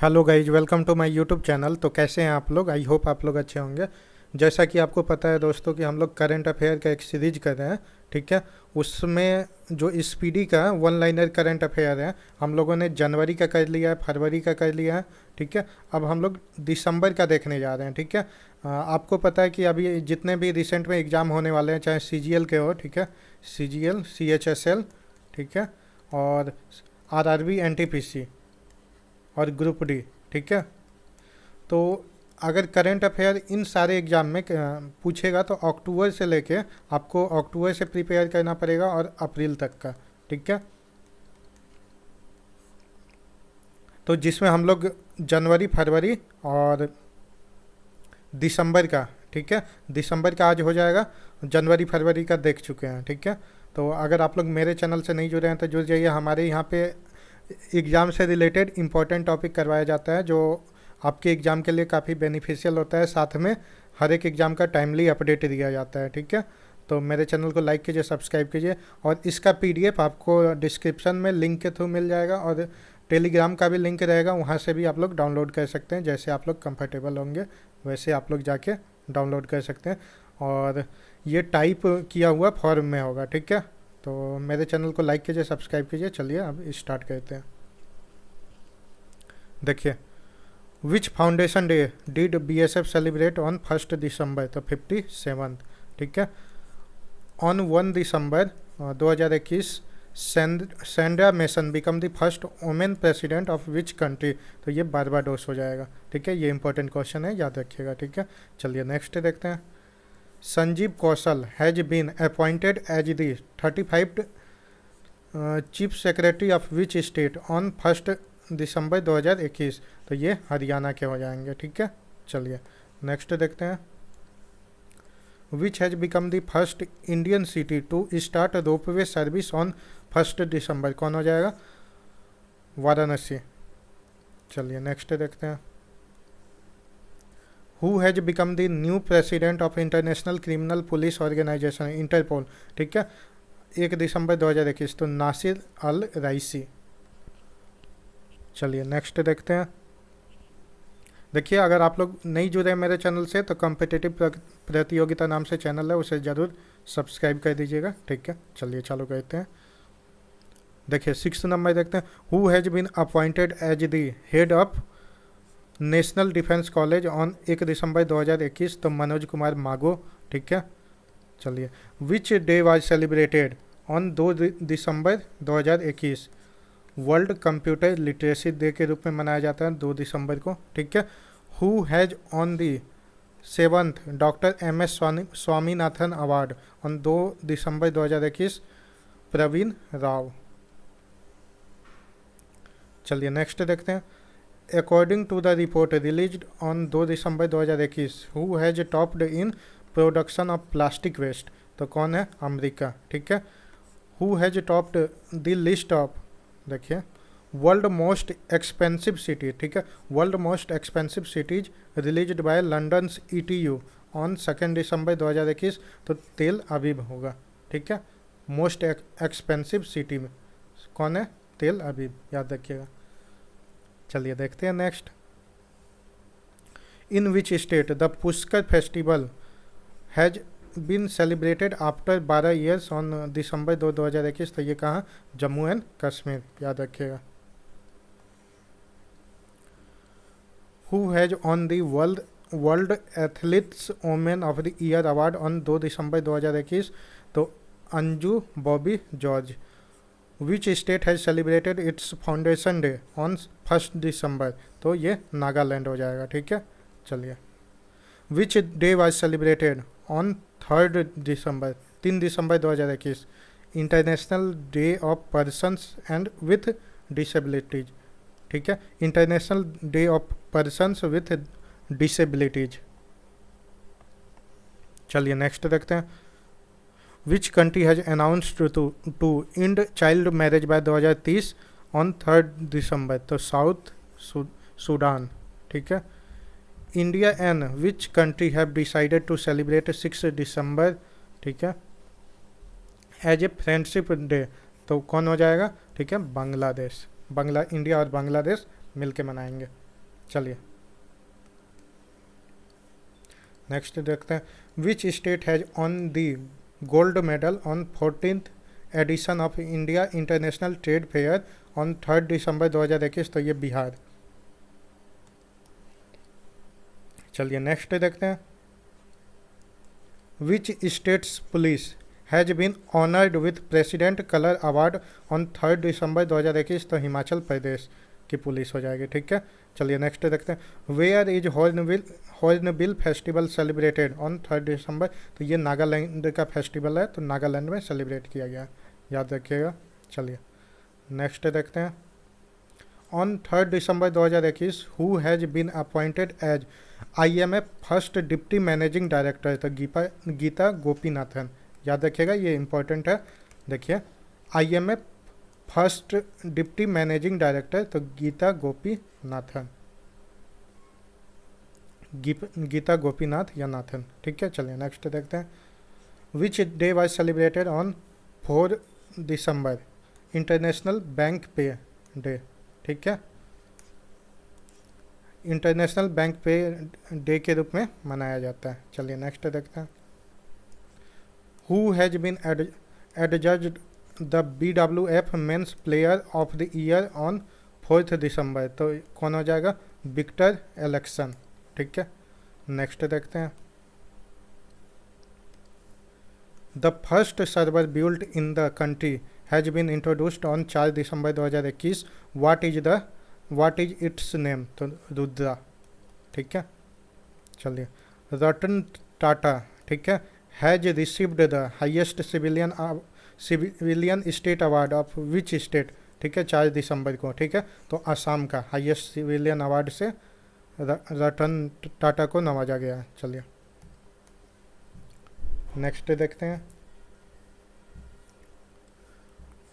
Hello guys, welcome to my YouTube channel. तो कैसे हैं आप लोग? आई होप आप लोग अच्छे होंगे। जैसा कि आपको पता है दोस्तों कि हम लोग करंट अफेयर का एक सीरीज कर रहे हैं, ठीक है। उसमें जो स्पीडी का वन लाइनर करंट अफेयर है, हम लोगों ने जनवरी का कर लिया है, फरवरी का कर लिया है, ठीक है। अब हम लोग दिसंबर का देखने जा रहे हैं, ठीक है। आपको पता है कि अभी जितने भी रिसेंट में एग्ज़ाम होने वाले हैं, चाहे सीजीएल के हो, ठीक है, सीजीएल, सीएचएसएल, ठीक है, और आरआरबी, एनटीपीसी और ग्रुप डी, ठीक है। तो अगर करंट अफेयर इन सारे एग्जाम में पूछेगा तो अक्टूबर से लेके आपको अक्टूबर से प्रिपेयर करना पड़ेगा और अप्रैल तक का, ठीक है। तो जिसमें हम लोग जनवरी, फरवरी और दिसंबर का, ठीक है, दिसंबर का आज हो जाएगा, जनवरी फरवरी का देख चुके हैं, ठीक है। तो अगर आप लोग मेरे चैनल से नहीं जुड़े हैं तो जुड़ जाइए। हमारे यहाँ पे एग्ज़ाम से रिलेटेड इंपॉर्टेंट टॉपिक करवाया जाता है जो आपके एग्ज़ाम के लिए काफ़ी बेनिफिशियल होता है। साथ में हर एक एग्ज़ाम का टाइमली अपडेट दिया जाता है, ठीक है। तो मेरे चैनल को लाइक कीजिए, सब्सक्राइब कीजिए, और इसका पीडीएफ आपको डिस्क्रिप्शन में लिंक के थ्रू मिल जाएगा, और टेलीग्राम का भी लिंक रहेगा, वहाँ से भी आप लोग डाउनलोड कर सकते हैं। जैसे आप लोग कंफर्टेबल होंगे वैसे आप लोग जाके डाउनलोड कर सकते हैं, और ये टाइप किया हुआ फॉर्म में होगा, ठीक है। तो मेरे चैनल को लाइक कीजिए, सब्सक्राइब कीजिए। चलिए अब स्टार्ट करते हैं। देखिए, which foundation day did BSF celebrate on 1 December, तो 57, ठीक है। On 1 December 2021 Sandra Mason become the first women president of which country, तो ये बारबाडोस हो जाएगा, ठीक है। ये इंपॉर्टेंट क्वेश्चन है, याद रखिएगा, ठीक है। चलिए नेक्स्ट देखते हैं। Sanjeev Kaushal has been appointed as the 35 chief secretary of which state on 1 December 2021, तो ये हरियाणा के हो जाएंगे, ठीक है। चलिए नेक्स्ट देखते हैं। Which has become the first Indian city to start ropeway service on 1 December, कौन हो जाएगा? वाराणसी। चलिए नेक्स्ट देखते हैं। Who has become the new president of International Criminal Police Organization, Interpol, ठीक है, 1 दिसंबर 2021, तो नासिर अल रईसी। चलिए नेक्स्ट देखते हैं। देखिए, अगर आप लोग नहीं जुड़े मेरे चैनल से तो कॉम्पिटिटिव प्रतियोगिता नाम से चैनल है, उसे ज़रूर सब्सक्राइब कर दीजिएगा, ठीक है। चलिए चालू करते हैं। देखिए 6 नंबर देखते हैं। Who has been appointed as the head of National Defence College on 1 December 2021, तो मनोज कुमार मागो, ठीक है। चलिए, which day was celebrated on 2 December 2021, World Computer Literacy Day के रूप में मनाया जाता है 2 दिसंबर को, ठीक है। Who has won the 7th doctor M S Swaminathan award on 2 December 2021, Praveen Rao. चलिए नेक्स्ट देखते हैं। According to the report released on 2 December 2021, who has topped in production of plastic waste, तो कौन है? अमेरिका, ठीक है। Who has topped the list of, देखिए, world most expensive city, ठीक है, world most expensive cities released by London ETU on 2 December 2021, तो तेल अवीव होगा, ठीक है। मोस्ट एक्सपेंसिव सिटी में कौन है? तेल अवीव, याद रखिएगा। चलिए देखते हैं next. In which state the Pushkar festival has been celebrated after 12 years on December 2021, तो ये कहाँ? जम्मू एंड कश्मीर, याद रखिएगा। Who has won the World Athletes Women of the year award on 2 December 2021, तो Anju Bobby George. Which state has celebrated its foundation day on 1 December, तो ये नागालैंड हो जाएगा, ठीक है। चलिए, which day was celebrated on 3 December, 3 December 2021, International day of Persons and with Disabilities, ठीक है, International day of Persons with Disabilities. चलिए नेक्स्ट देखते हैं। Which country has announced to end child marriage by 2030 on 3 December, तो South Sudan, ठीक है। India and which country have decided to celebrate 6 December, ठीक है, एज ए फ्रेंडशिप डे, तो कौन हो जाएगा? ठीक है, बांग्लादेश। इंडिया और बांग्लादेश मिलके मनाएंगे। चलिए नेक्स्ट देखते हैं। Which state has won the gold medal on 14th edition of India International Trade Fair on 3 December 2021, तो ये बिहार। चलिए नेक्स्ट देखते हैं। Which states police has been honoured with president colour award on 3 December 2021, तो हिमाचल प्रदेश की police हो जाएगी। ठीक है, चलिए नेक्स्ट देखते हैं। Where is Hornbill festival celebrated on 3 December, तो ये नागालैंड का फेस्टिवल है, तो नागालैंड में सेलिब्रेट किया गया है, याद रखिएगा। चलिए नेक्स्ट देखते हैं। On 3 December 2021 who has been appointed as IMF first deputy managing director, तो गीता गोपीनाथन, याद रखिएगा, ये इंपॉर्टेंट है। देखिए IMF first deputy managing director, तो गीता गोपीनाथन, गीता गोपीनाथ या नाथन। ठीक है, चलिए नेक्स्ट देखते हैं। Which day was celebrated on 4 December, international bank पे डे। ठीक है, इंटरनेशनल बैंक पे डे के रूप में मनाया जाता है। चलिए नेक्स्ट देखते हैं। Who has been adjudged the BWF men's player of the year on 4 December, तो कौन हो जाएगा, विक्टर एलेक्सन। ठीक है, नेक्स्ट देखते हैं। The first server built in the country has been introduced on 4 December 2021, what is its name, तो रुद्रा। ठीक है, चलिए। रतन टाटा, ठीक है, has received the highest civilian state award of which state, ठीक है, 4 दिसंबर को। ठीक है, तो असम का हाईएस्ट सिविलियन अवार्ड से रतन टाटा को नवाजा गया है। चलिए नेक्स्ट देखते हैं।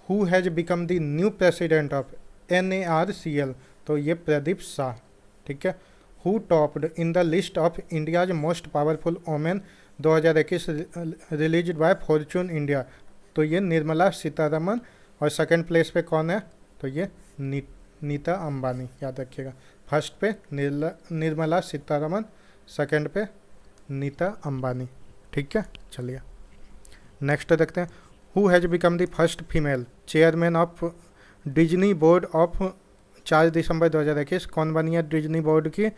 Who has become the new president of NARCL, तो ये प्रदीप शाह। ठीक है। Who topped in the list of India's most powerful women 2021 release by Fortune India, तो ये निर्मला सीतारमन। और सेकंड प्लेस पे कौन है, तो ये नीता अंबानी, याद रखिएगा। फर्स्ट पे निर्मला सीतारमन, सेकंड पे नीता अंबानी। ठीक है, चलिए नेक्स्ट देखते हैं। Who has become the first female chairman of Disney board of 4 December 2021, कौन बनी है डिज्नी बोर्ड की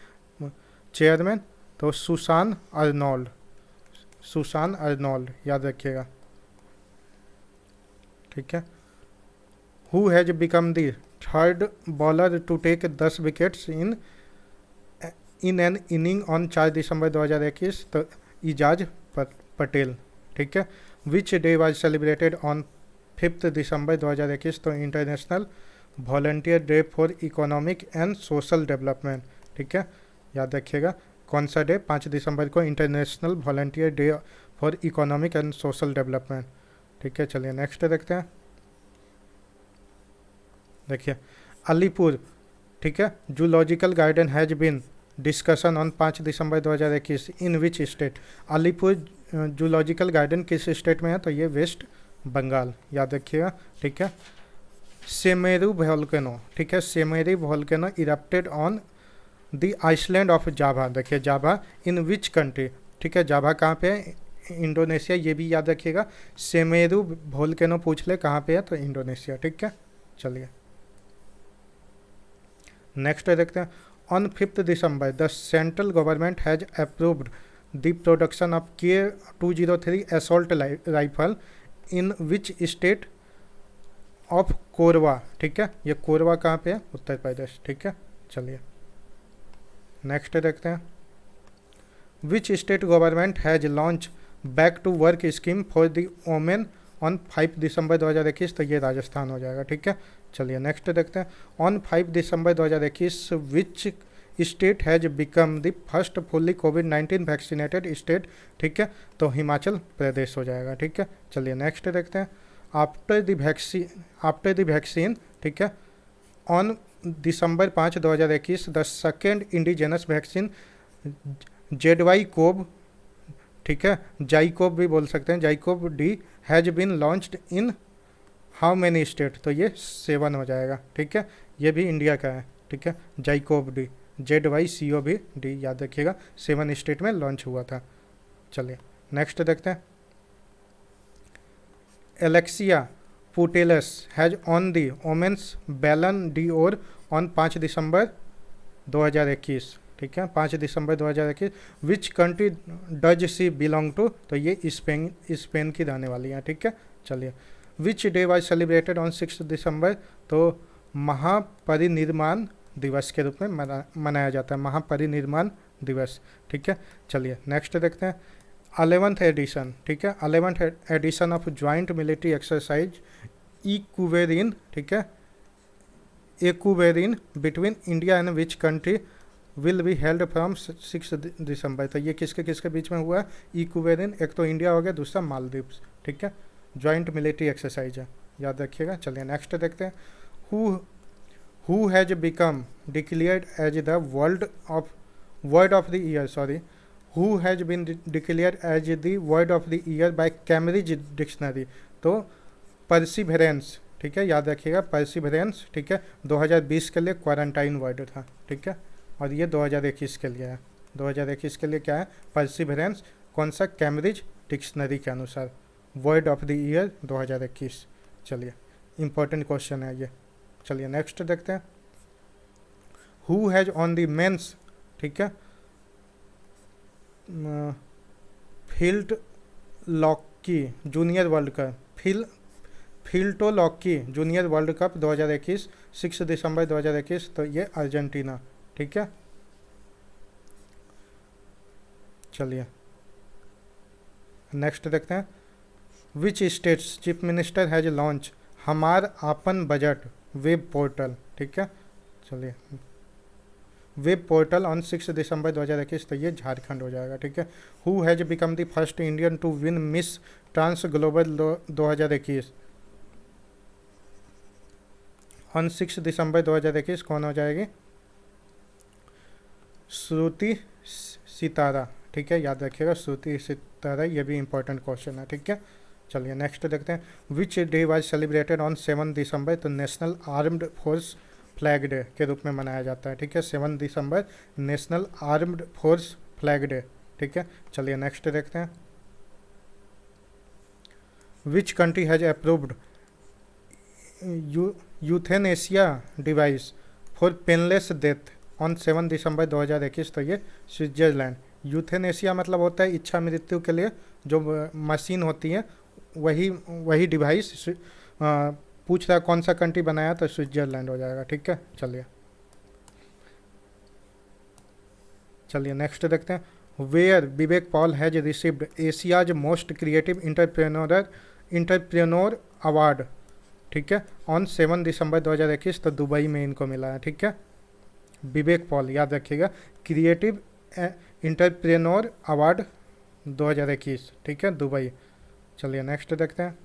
चेयरमैन, तो सुसान अर्नोल्ड, याद रखिएगा। ठीक है। Who has become the third bowler to take 10 wickets in an inning on 4 December 2021, तो इजाज पटेल। ठीक है। Which day was celebrated on 5 December 2021, तो International Volunteer Day for Economic and social development. ठीक है, याद रखिएगा कौन सा डे, 5 दिसंबर को international Volunteer Day for Economic and social development. ठीक है, चलिए नेक्स्ट देखते हैं। देखिए अलीपुर, ठीक है, zoological garden has been discussion on 5 December 2021 in which state, Alipore zoological garden किस स्टेट में है, तो ये वेस्ट बंगाल, याद रखिएगा। ठीक है। सेमेरू वोल्केनो, ठीक है, Semeru volcano erupted on the island of Java, देखिए जावा इन विच कंट्री, ठीक है, जावा कहाँ पे है, इंडोनेशिया, ये भी याद रखिएगा। सेमेरू वोल्केनो पूछ ले कहाँ पे है, तो इंडोनेशिया। ठीक है, चलिए नेक्स्ट देखते हैं। On 5 December the central government has approved the production of K203 assault rifle in which state of Korwa, ठीक है, ये कोरवा कहाँ पे है, उत्तर प्रदेश। ठीक है, चलिए नेक्स्ट देखते हैं। Which state government has launch back to work scheme for the women on 5 December 2021, तो ये राजस्थान हो जाएगा। ठीक है, चलिए नेक्स्ट देखते हैं। On 5 December 2021 which state has become the first fully covid vaccinated state, ठीक है, तो हिमाचल प्रदेश हो जाएगा। ठीक है, चलिए नेक्स्ट देखते हैं। आफ्टर द वैक्सीन, ठीक है, on December 5 2021 the second indigenous vaccine ZY-CoV, ठीक है, जाइकोव भी बोल सकते हैं, ZyCoV D has been launched in how many state, तो ये 7 हो जाएगा। ठीक है, ये भी इंडिया का है। ठीक है, जाइकोव डी, ZYCOVD, याद रखिएगा 7 स्टेट में लॉन्च हुआ था। चलिए नेक्स्ट देखते हैं। Alexia Putellas has won the women's Ballon d'Or on 5 December 2021, ठीक है, 5 December 2021। Which country does she belong to, तो ये स्पेन की रहने वाली हैं, ठीक है। चलिए which day was celebrated on 6 December, तो महापरिनिर्वाण दिवस के रूप में मनाया जाता है, महापरिनिर्वाण दिवस, ठीक है। चलिए नेक्स्ट देखते हैं। 11th एडिशन, ठीक है, 11th edition of joint military exercise Ekuverin, ठीक है, Ekuverin between India and which country will be held from 6 December, तो ये किसके किसके बीच में हुआ है? इक्वेरिन, एक तो इंडिया हो गया, दूसरा मालदीव्स, ठीक है, ज्वाइंट मिलिट्री एक्सरसाइज है, याद रखिएगा। चलिए नेक्स्ट देखते हैं। Who has become declared as the word of the year, sorry, who has been declared as the word of the year by Cambridge Dictionary, तो परसिवरेंस, ठीक है, याद रखिएगा परसिवरेंस, ठीक है, 2020 के लिए क्वारंटाइन वर्ड था, ठीक है, और ये 2021 के लिए है। 2021 के लिए क्या है? परसिवरेंस, कौन सा? कैम्ब्रिज डिक्शनरी के अनुसार वर्ड ऑफ द ईयर 2021। चलिए इंपॉर्टेंट क्वेश्चन है ये। चलिए नेक्स्ट देखते हैं। Who has won the men's, ठीक है, field hockey junior world cup, field hockey junior world cup 2021, 6 December 2021, तो ये अर्जेंटीना, ठीक है। चलिए नेक्स्ट देखते हैं। Which states chief minister has launch हमार आपन बजट वेब पोर्टल, ठीक है। चलिए वेब पोर्टल ऑन 6 दिसंबर 2021, तो ये झारखंड हो जाएगा, ठीक है। Who has become the first Indian to win Miss Trans Global 2021 on 6 December 2021, कौन हो जाएगी? श्रुति सितारा, ठीक है, याद रखिएगा श्रुति सितारा, ये भी इंपॉर्टेंट क्वेश्चन है, ठीक है। चलिए नेक्स्ट देखते हैं। Which day was celebrated on 7 December, तो national armed force flag day के रूप में मनाया जाता है, ठीक है, 7 December national armed force flag day, ठीक है। चलिए नेक्स्ट देखते हैं। Which country has approved euthanasia device for painless death on 7 December 2021, तो ये स्विट्जरलैंड। यूथेनेसिया मतलब होता है इच्छा मृत्यु के लिए जो मशीन होती है, वही डिवाइस पूछ रहा कौन सा कंट्री बनाया, तो स्विट्जरलैंड हो जाएगा, ठीक है। चलिए नेक्स्ट देखते हैं। Where Vivek Paul has received Asia's most creative entrepreneur award, ठीक है, ऑन 7 दिसंबर 2021, तो दुबई में इनको मिला है, ठीक है। विवेक पॉल, याद रखिएगा, क्रिएटिव इंटरप्रेन्योर अवार्ड 2021, ठीक है, दुबई। चलिए नेक्स्ट देखते हैं।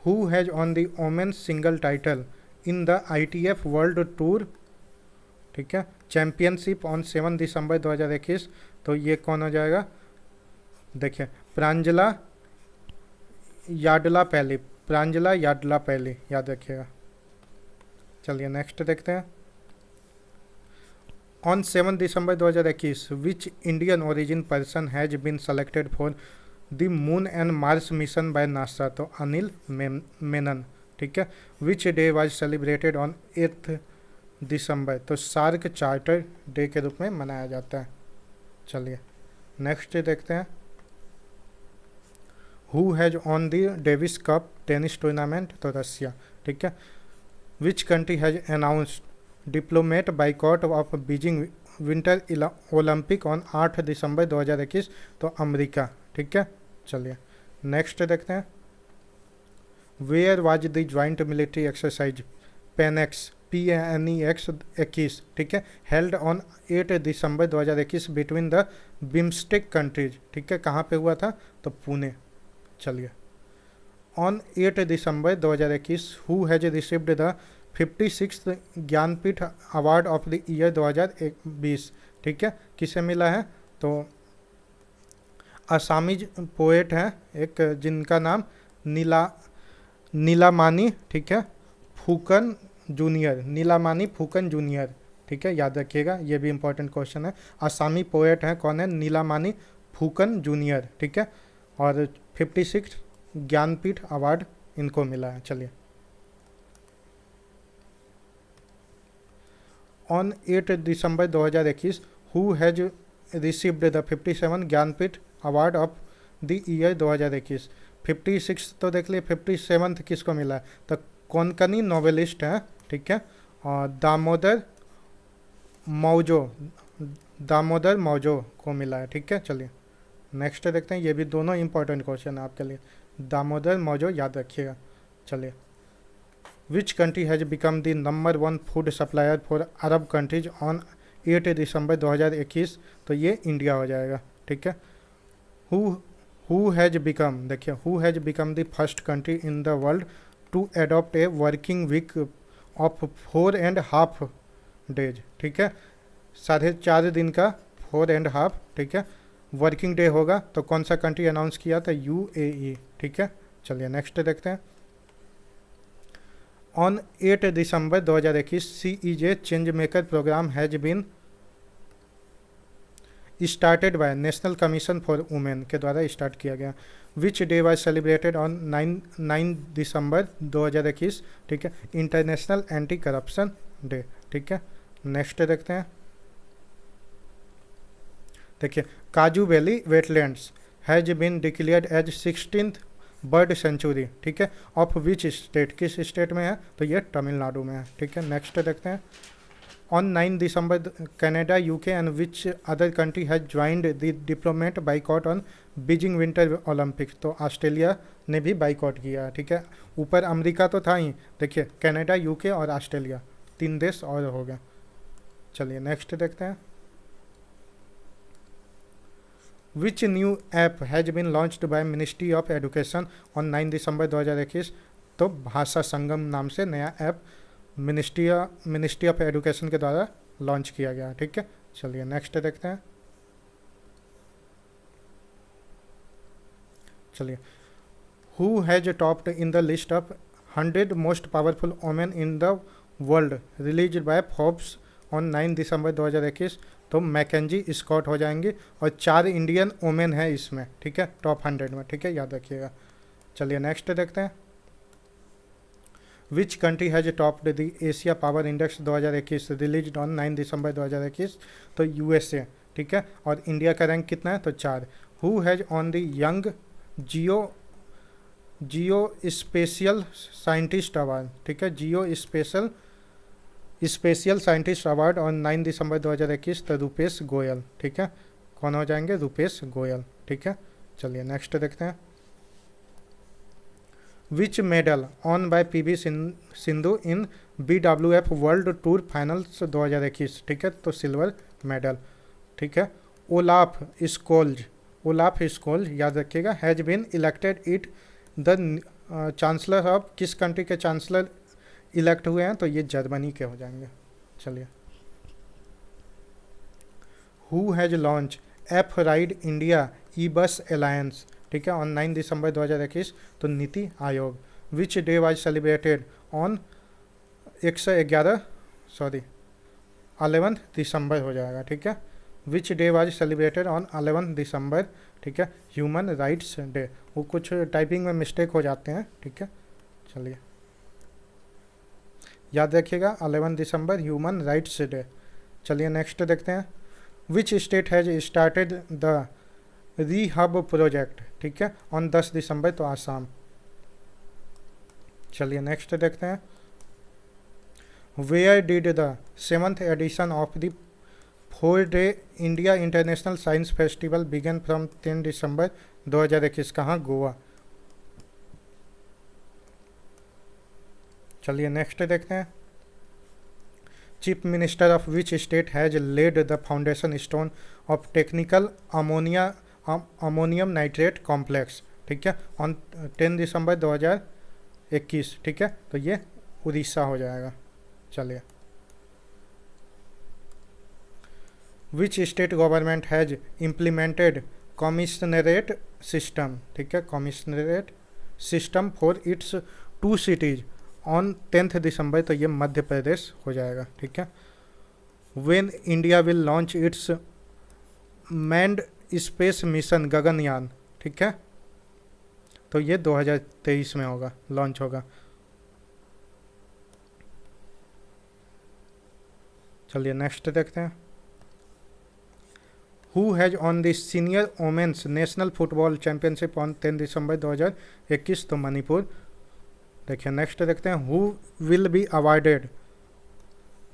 Who has won the women's single title in the ITF world tour, ठीक है, चैंपियनशिप ऑन 7 दिसंबर 2021, तो ये कौन हो जाएगा? देखिए प्रांजला याडलापैली, याद रखिएगा। चलिए नेक्स्ट देखते हैं। On 7 December 2021 which Indian origin person has been selected for the moon and Mars mission by NASA, तो अनिल मेनन, ठीक है। Which day was celebrated on 8 December, तो सार्क चार्टर डे के रूप में मनाया जाता है। चलिए नेक्स्ट देखते हैं। Who has won the Davis cup tennis tournament, तो रशिया, ठीक है। Which country has announced diplomat boycott of Beijing winter Olympic on 8 December 2021, तो अमेरिका, ठीक है। चलिए नेक्स्ट देखते हैं। Where was the joint military exercise PANEX PNEX 21, ठीक है, held on 8 December 2021 between the BIMSTEC countries, ठीक है, कहाँ पे हुआ था? तो पुणे। चलिए on 8 December 2021 who has received the 56th Jnanpith award of the year 2020, ठीक है, किसे मिला है? तो असामीज पोएट हैं एक, जिनका नाम नीलामानी, ठीक है, फुकन जूनियर, नीलामानी फुकन जूनियर, ठीक है, याद रखिएगा, ये भी इंपॉर्टेंट क्वेश्चन है। आसामी पोएट हैं, कौन है? नीलामानी फुकन जूनियर, ठीक है, और 56 ज्ञानपीठ अवार्ड इनको मिला है। चलिए, on 8 December 2021 who has received the 57 Jnanpith award of the year 2021। 56 तो देख लिए, 57 किसको मिला है? तो कोंकणी नॉवेलिस्ट है, ठीक है, और दामोदर मौजो को मिला है, ठीक है। चलिए नेक्स्ट देखते हैं, ये भी दोनों इंपॉर्टेंट क्वेश्चन है आपके लिए, दामोदर मौजो याद रखिएगा। चलिए, which country has become the number 1 food supplier for Arab countries on 8 December 2021? तो ये इंडिया हो जाएगा, ठीक है। हु हैज बिकम, देखिए, who has become the first country in the world to adopt a working week of 4.5 days, ठीक है, 4.5 दिन का 4.5, ठीक है, वर्किंग डे होगा। तो कौन सा कंट्री अनाउंस किया था? UAE, ठीक है। चलिए नेक्स्ट देखते हैं, on 8 December 2021 CEJ change maker program has been started by National Commission for Women के द्वारा स्टार्ट किया गया। Which day was celebrated on 9 December 2021, ठीक है, इंटरनेशनल एंटी करप्शन डे, ठीक है। नेक्स्ट देखते हैं, देखिए, Kazhuveli wetlands has been declared as 16th bird sanctuary, ठीक है, ऑफ विच स्टेट, किस स्टेट में है? तो ये तमिलनाडु में है, ठीक है। नेक्स्ट देखते हैं, on 9 December Canada, UK and which other country has joined the diplomat boycott on Beijing winter Olympics? तो ऑस्ट्रेलिया ने भी बाइकॉट किया, ठीक है। ऊपर अमेरिका तो था ही, देखिए, कनाडा, UK और ऑस्ट्रेलिया, 3 देश और हो गए। चलिए नेक्स्ट देखते हैं, which new app has been launched by Ministry of Education on 9 December 2021? तो भाषा संगम नाम से नया ऐप मिनिस्ट्री ऑफ एजुकेशन के द्वारा लॉन्च किया गया, ठीक है। चलिए नेक्स्ट देखते हैं, चलिए, who has topped in the list of 100 most powerful women in the world release by Forbes on 9 December 2021? तो मैकेंजी स्कॉट हो जाएंगे, और 4 इंडियन वुमेन है इसमें, ठीक है, टॉप 100 में, ठीक है, याद रखिएगा। चलिए नेक्स्ट देखते हैं, which country has topped the Asia power index 2021 release on 9 December 2021? तो USA, ठीक है, और इंडिया का रैंक कितना है? तो 4। Who has won the young geospatial scientist award, ठीक है, geospatial scientist award on 9 December 2021? तो रूपेश गोयल, ठीक है, कौन हो जाएंगे? रूपेश गोयल, ठीक है। चलिए नेक्स्ट देखते हैं, which medal won by PV Sindhu in BWF World Tour Finals 2021? ठीक है, तो सिल्वर मेडल, ठीक है। ओलाफ स्कोल्ज याद रखिएगा, has been elected it the chancellor of, किस कंट्री के चांसलर इलेक्ट हुए हैं? तो ये जर्मनी के हो जाएंगे। चलिए, who has launch F ride India E bus alliance, ठीक है, ऑन 9 दिसंबर 2021? तो नीति आयोग। विच डे वाज सेलिब्रेटेड ऑन 11 दिसंबर हो जाएगा, ठीक है। Which day was celebrated on 11 December, ठीक है, ह्यूमन राइट्स डे। वो कुछ टाइपिंग में मिस्टेक हो जाते हैं, ठीक है। चलिए याद रखिएगा, 11 दिसंबर ह्यूमन राइट्स डे। चलिए नेक्स्ट देखते हैं, which state has started the rehab project, ठीक है, ऑन 10 दिसंबर? तो आसाम। चलिए नेक्स्ट देखते हैं, where did the 7th edition of the 4-day India International Science Festival began from 10 December 2021? कहाँ? गोवा। चलिए नेक्स्ट देखते हैं, chief minister of which state has laid the foundation stone of technical ammonium nitrate complex, ठीक है, on 10 December 2021? ठीक है, तो ये उड़ीसा हो जाएगा। चलिए, which state government has implemented commissionerate system, ठीक है, commissionerate system for its 2 cities on 10 दिसंबर, तो ये मध्य प्रदेश हो जाएगा, ठीक है। When India will launch its manned space mission Gaganyaan, ठीक है, तो ये 2023 में होगा, लॉन्च होगा। चलिए नेक्स्ट देखते हैं। Who has won the senior women's national football championship on 10 December 2021, तो मणिपुर। देखिए नेक्स्ट देखते हैं। हु विल बी अवार्डेड,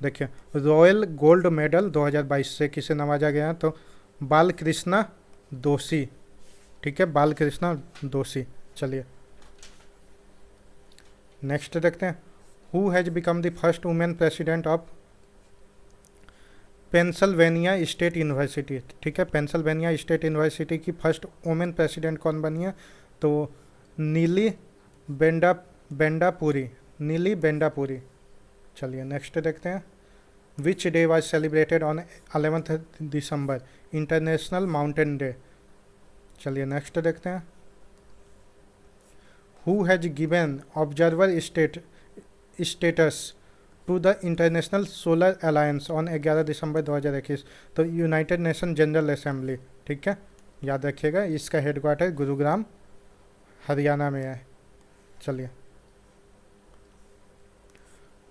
देखिए रॉयल गोल्ड मेडल 2022 से किसे नवाजा गया, तो बालकृष्णा दोषी, ठीक है, बालकृष्णा दोषी। चलिए नेक्स्ट देखते हैं। Who has become the first women president of Pennsylvania state university, ठीक है, पेंसिल्वेनिया स्टेट यूनिवर्सिटी की फर्स्ट वुमेन प्रेसिडेंट कौन बनी है, तो नीली बेंडापुरी, नीली बेंडापुरी। चलिए नेक्स्ट देखते हैं। Which day was celebrated on 11 December, International Mountain Day. चलिए नेक्स्ट देखते हैं। Who has given observer status to the International Solar Alliance on 11 December 2021, तो यूनाइटेड नेशन जनरल असेंबली, ठीक है, याद रखिएगा। इसका हेडक्वार्टर गुरुग्राम हरियाणा में है। चलिए।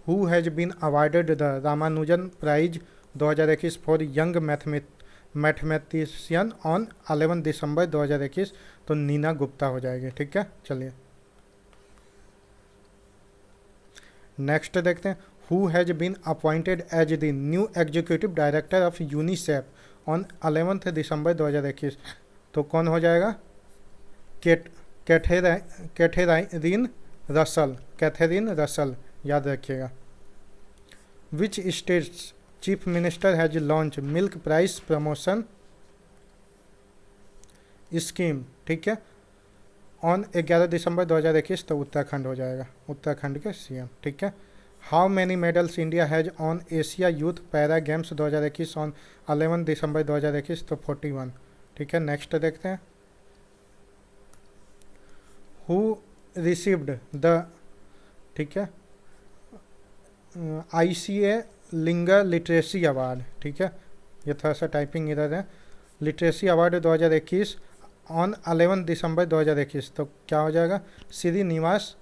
Who has been awarded the Ramanujan prize 2021 for young mathematician on 11 December 2021, तो नीना गुप्ता हो जाएगी, ठीक है। चलिए नेक्स्ट देखते हैं। Who has been appointed as the new executive director of UNICEF on 11 December 2021, तो कौन हो जाएगा, कैथेरीन रसल, याद रखिएगा। Which states chief minister has launch milk price promotion scheme, ठीक है, ऑन 11 दिसंबर 2021, तो उत्तराखंड हो जाएगा, उत्तराखंड के सीएम, ठीक है। How many medals India has on Asia youth para games 2021 on 11 December 2021, तो 41, ठीक है। नेक्स्ट देखते हैं। हु रिसीव्ड द, ठीक है, ICA लिंगर लिटरेसी अवार्ड, ठीक है, ये थोड़ा सा टाइपिंग इधर है। लिटरेसी अवार्ड 2021 ऑन 11 दिसंबर 2021, तो क्या हो जाएगा, श्रीनिवास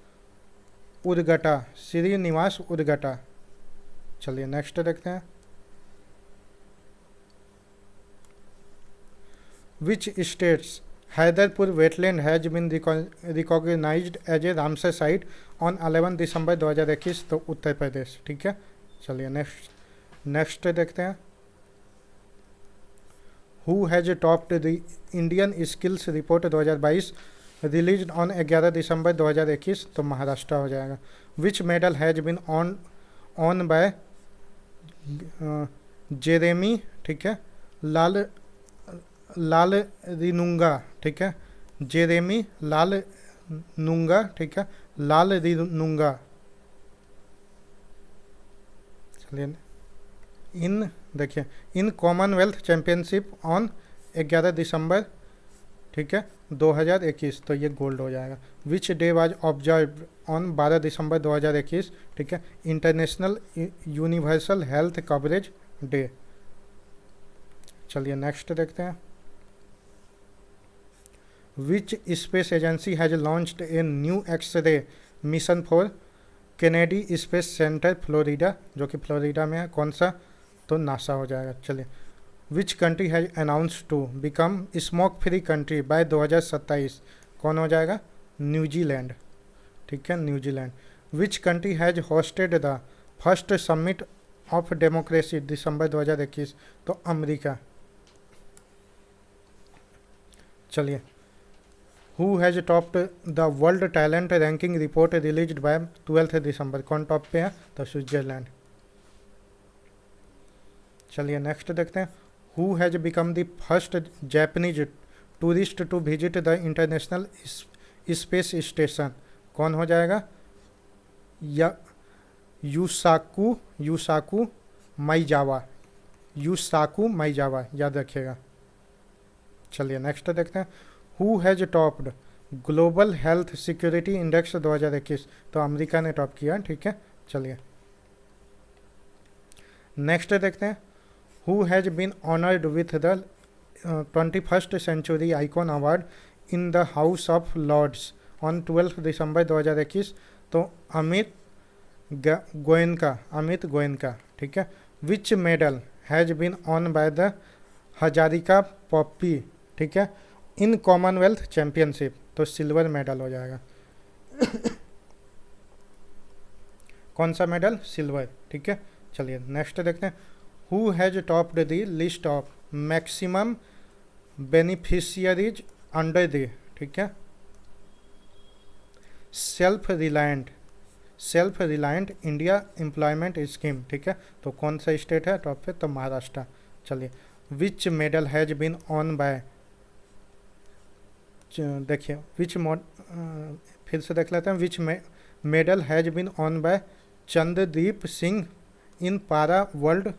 उदगटा। चलिए नेक्स्ट देखते हैं। Which states Hyderpur wetland has been recognised as a Ramsar site on 11 December 2021, तो उत्तर प्रदेश, ठीक है। चलिए नेक्स्ट देखते हैं। Who has topped the Indian skills report 2022 release on 11 December 2021, तो महाराष्ट्र हो जाएगा। Which medal has been won by Jeremy, ठीक है, लाल रिनुंगा, ठीक है, जेरेमी लाल नुंगा, ठीक है, लाल रिनुंगा। चलिए देखिए in Commonwealth championship on 11 December, ठीक है, 2021, तो ये गोल्ड हो जाएगा। Which day was observe on 12 December 2021, ठीक है, international universal health coverage day. चलिए नेक्स्ट देखते हैं। Which space agency has launched a new x ray mission for Kennedy space center Florida, जो कि फ्लोरिडा में है, कौन सा, तो नासा हो जाएगा। चलिए। Which country has announce to become smoke free country by 2027, कौन हो जाएगा, न्यूजीलैंड, ठीक है, New Zealand. Which country has hosted the first summit of democracy December 2021, तो अमेरिका। चलिए। Who has topped the world talent ranking report released by 12 December, कौन top पे है, तो स्विट्जरलैंड। चलिए नेक्स्ट देखते हैं। Who has become the first Japanese tourist to visit the international space station, कौन हो जाएगा, या यूसाकू माइजावा, याद रखिएगा। चलिए नेक्स्ट देखते हैं। Who has topped global health security index 2021, तो अमेरिका ने टॉप किया, ठीक है। चलिए नेक्स्ट देखते हैं, who has been honoured with the 21st century icon award in the House of Lords on 12 December 2021, तो अमित गोयनका, ठीक है। Which medal has been won by the Hazarika Popy, ठीक है, इन कॉमनवेल्थ चैंपियनशिप, तो सिल्वर मेडल हो जाएगा। कौन सा मेडल? सिल्वर, ठीक है। चलिए नेक्स्ट देखते हैं, who has topped the list of maximum beneficiaries under the, ठीक है, self reliant India employment scheme, ठीक है। तो कौन सा स्टेट है टॉप पे? तो महाराष्ट्र। चलिए which medal has been won by, देखिए फिर से देख लेते हैं, which medal has been won by Chandradeep Singh in para world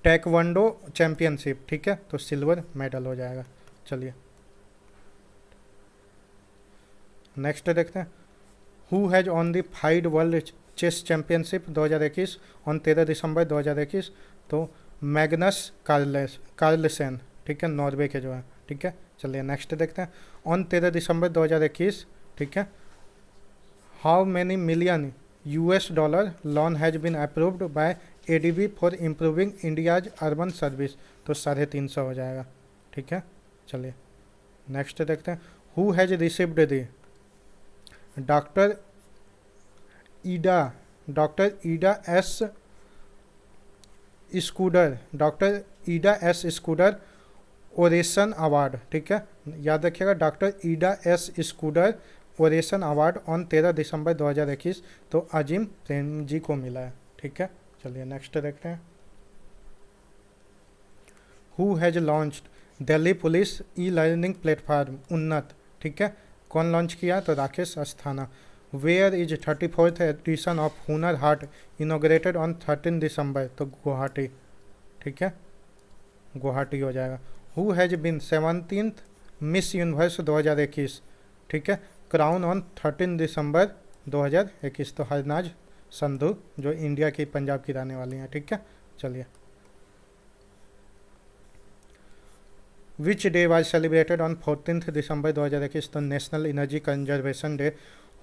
टैekwondo championship, ठीक है। तो सिल्वर मेडल हो जाएगा। चलिए नेक्स्ट देखते हैं, who has won the FIDE world chess championship 2021 on 13 December 2021, तो मैग्नस कार्लसेन, ठीक है, नॉर्वे के जो है, ठीक है। चलिए नेक्स्ट देखते हैं, ऑन 13 दिसंबर 2021, ठीक है, how many million $US loan has been approved by ADB for improving India's urban service, तो 350 हो जाएगा, ठीक है। चलिए नेक्स्ट देखते हैं, who has received the doctor Ida S Scudder oration award, ठीक है, याद रखिएगा, doctor Ida S Scudder oration award on 13 December 2021, तो अजीम प्रेम जी को मिला है, ठीक है। चलिए नेक्स्ट देखते हैं, who has launched Delhi police e learning platform Unnat, ठीक है, कौन लॉन्च किया? तो Rakesh Asthana. Where is 34th edition of Hunar Haat inaugurated on 13 दिसंबर, तो गुवाहाटी, ठीक है, गुवाहाटी हो जाएगा। Who has bin 17th miss universe 2021, ठीक है, क्राउन ऑन 13 दिसंबर 2021, तो हरनाज संधू जो इंडिया की पंजाब की रहने वाली हैं, ठीक है। चलिए which day was celebrated on 14th December 2021, तो national energy conservation day.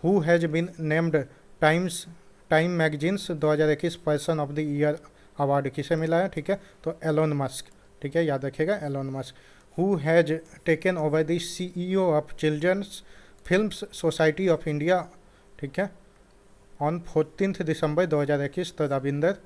Who has been named Time magazine's 2021 person of the year award किसे मिला है? ठीक है, तो एलोन मस्क, ठीक है, याद रखिएगा Elon Musk. Who has taken over the CEO of children's films society of India, ठीक है, ऑन 14th दिसंबर 2021, तो रविंदर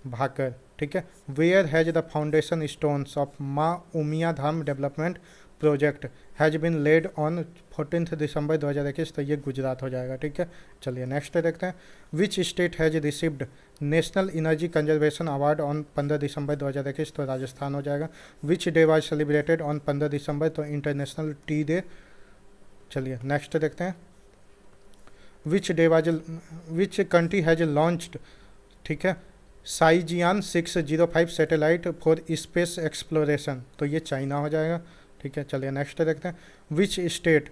भाकर, ठीक है। Where has the foundation stones of Maa Umiya Dham development project has been laid on 14th December 2021, तो ये गुजरात हो जाएगा, ठीक है। चलिए नेक्स्ट देखते हैं, which state has received national energy conservation award on 15 December 2021, तो राजस्थान हो जाएगा। Which day was celebrated on 15 दिसंबर, तो इंटरनेशनल टी डे। चलिए नेक्स्ट देखते हैं, विच कंट्री हैज़ लॉन्च्ड, ठीक है, साइजियान 605 सैटेलाइट फॉर स्पेस एक्सप्लोरेशन, तो ये चाइना हो जाएगा, ठीक है। चलिए नेक्स्ट देखते हैं, which state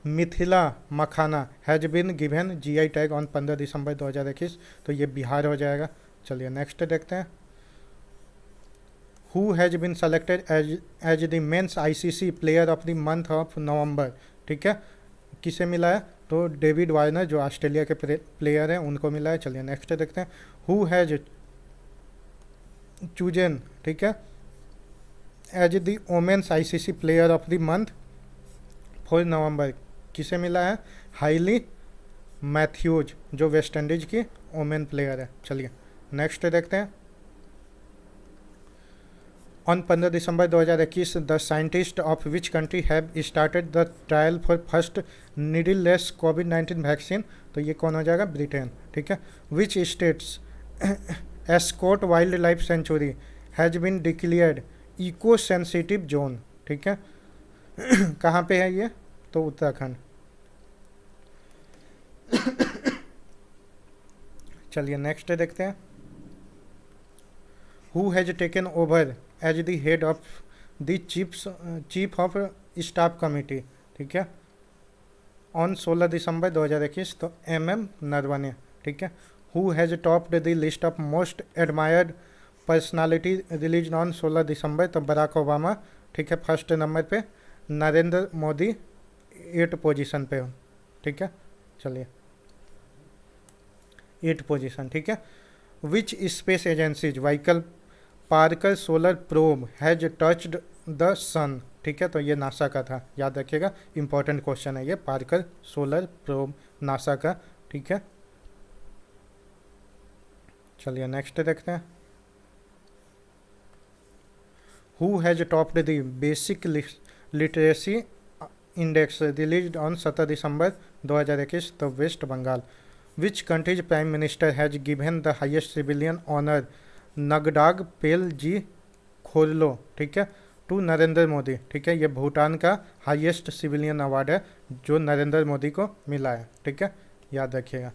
Mithila makhana has been given GI tag on 15 December 2021, तो ये बिहार हो जाएगा। चलिए नेक्स्ट देखते हैं, who has been selected as the men's ICC player of the month of November, ठीक है, किसे मिला है? तो डेविड वार्नर जो ऑस्ट्रेलिया के प्लेयर हैं उनको मिला है। चलिए नेक्स्ट देखते हैं, हु हैज़ चूजन, ठीक है, as the women's ICC player of the month for November, किसे मिला है? हाइली मैथ्यूज जो वेस्ट इंडीज की वोमेन प्लेयर है। चलिए नेक्स्ट देखते हैं, on 15 December 2021 the scientist of which country have started the trial for first needleless कोविड-19 वैक्सीन, तो ये कौन हो जाएगा? ब्रिटेन, ठीक है। Which states Askot wildlife sanctuary has been declared eco sensitive zone, ठीक है, कहाँ पे है ये? तो उत्तराखंड। चलिए नेक्स्ट देखते हैं, who has taken over as the head of the chief of staff committee, ठीक है, ऑन 16 दिसंबर 2021, तो MM नरवणे, ठीक है। Who has topped the list of most admired personality release on 16 दिसंबर, तो बराक ओबामा, ठीक है, फर्स्ट नंबर पे, नरेंद्र मोदी 8 पोजीशन पे हो, ठीक है। चलिए 8 पोजीशन, ठीक है। Which space agency's vehicle Parker solar probe has touched the sun, ठीक है, तो ये नासा का था, याद रखिएगा, इंपॉर्टेंट क्वेश्चन है ये, पार्कर सोलर प्रोब नासा का, ठीक है। चलिए नेक्स्ट देखते हैं। Who has topped the basic literacy index release on 17 December 2021, तो West Bengal. Which country's prime minister has given the highest civilian honour Ngadag Pel Gi Khorlo, ठीक है, टू नरेंद्र मोदी, ठीक है। ये भूटान का हाईएस्ट सिविलियन अवार्ड है जो नरेंद्र मोदी को मिला है, ठीक है, याद रखिएगा।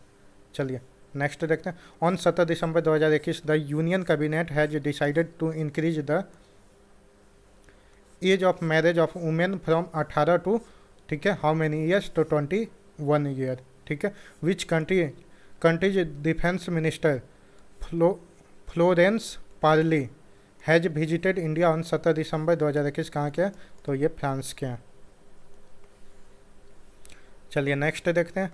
चलिए नेक्स्ट देखते हैं। On 17 December 2021 the union cabinet has decided to increase the age of marriage of women from 18 to, ठीक है, हाउ मेनी ईयर्स, तो 21 ईयर, ठीक है। Which countries defence minister Florence Parly has visited India on 17 December 2021, कहाँ के हैं, तो ये फ्रांस के हैं। चलिए नेक्स्ट देखते हैं।